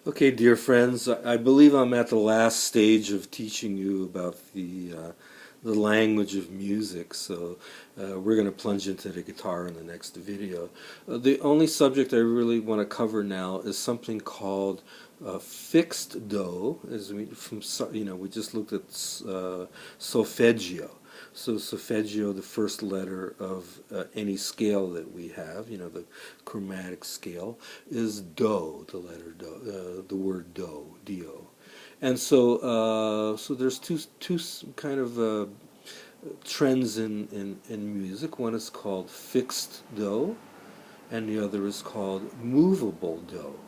Okay, dear friends, I believe I'm at the last stage of teaching you about the language of music. So we're going to plunge into the guitar in the next video. The only subject I really want to cover now is something called fixed do. We just looked at solfeggio. So solfeggio, the first letter of any scale that we have, the chromatic scale, is do, the letter do, the word do, do. And so there's two kind of trends in music. One is called fixed do, and the other is called movable do.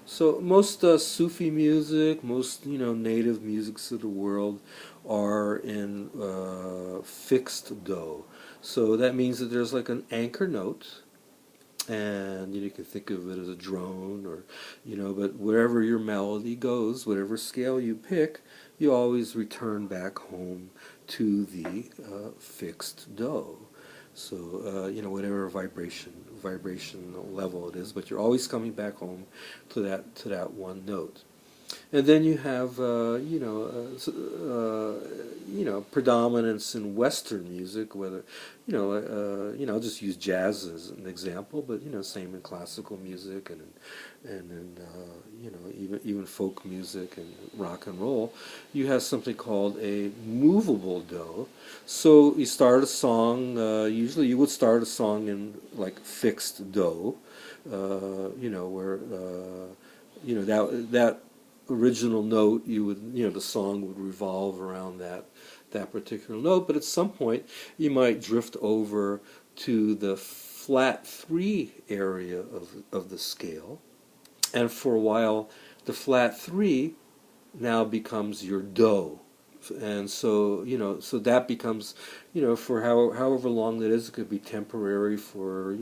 So most Sufi music, most native musics of the world are in fixed do. So that means that there's like an anchor note, and you can think of it as a drone, or but wherever your melody goes, whatever scale you pick, you always return back home to the fixed do. So whatever vibration level it is, but you're always coming back home to that one note. And then you have predominance in Western music. Whether I'll just use jazz as an example, but same in classical music and in even folk music and rock and roll. You have something called a movable do. So you start a song. Usually, you would start a song in like fixed do, where that original note, the song would revolve around that particular note. But at some point you might drift over to the flat 3 area of the scale, and for a while the flat 3 now becomes your do. And so that becomes, for however long that is. It could be temporary for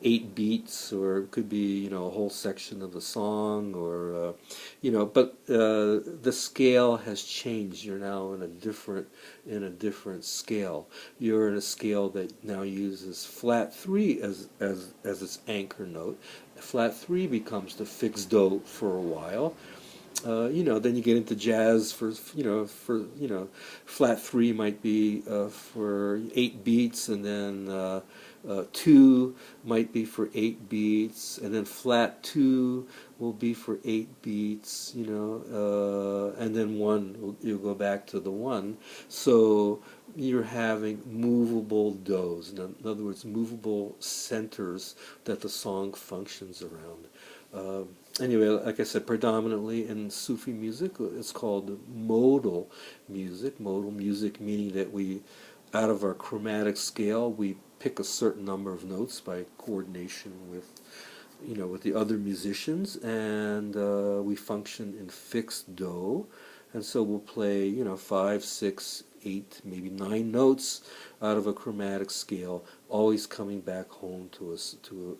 8 beats, or it could be a whole section of the song, or but the scale has changed. You're now in a different scale. You're in a scale that now uses flat 3 as its anchor note. Flat 3 becomes the fixed do for a while. Then you get into jazz flat 3 might be for 8 beats, and then 2 might be for 8 beats, and then flat 2 will be for 8 beats, and then 1, you'll go back to the 1. So you're having movable does. In other words, movable centers that the song functions around. Anyway, like I said, predominantly in Sufi music, it's called modal music. Modal music meaning that out of our chromatic scale, we pick a certain number of notes by coordination with the other musicians, and we function in fixed do. And so we'll play 5, 6, 8, maybe 9 notes out of a chromatic scale, always coming back home to a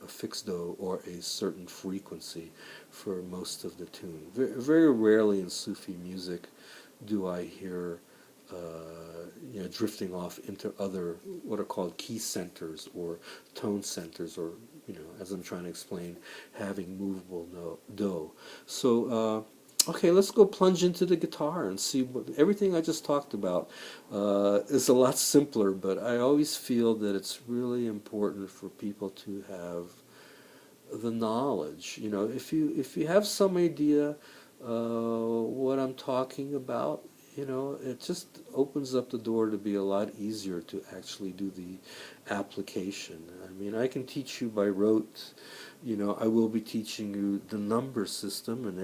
fixed do or a certain frequency for most of the tune. Very, very rarely in Sufi music do I hear drifting off into other what are called key centers or tone centers, or as I'm trying to explain, having movable do. So okay, let's go plunge into the guitar and see what everything I just talked about is a lot simpler, but I always feel that it's really important for people to have the knowledge. If you have some idea what I'm talking about, it just opens up the door to be a lot easier to actually do the application. I mean, I can teach you by rote. I will be teaching you the number system, and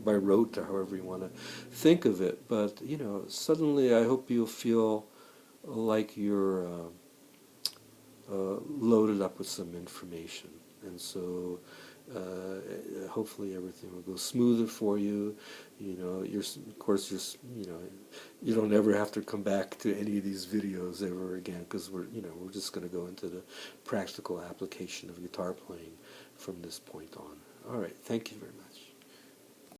by rote, or however you want to think of it. But suddenly, I hope you'll feel like you're loaded up with some information, and so hopefully everything will go smoother for you. Of course, you don't ever have to come back to any of these videos ever again, because we're just going to go into the practical application of guitar playing from this point on. All right, thank you very much.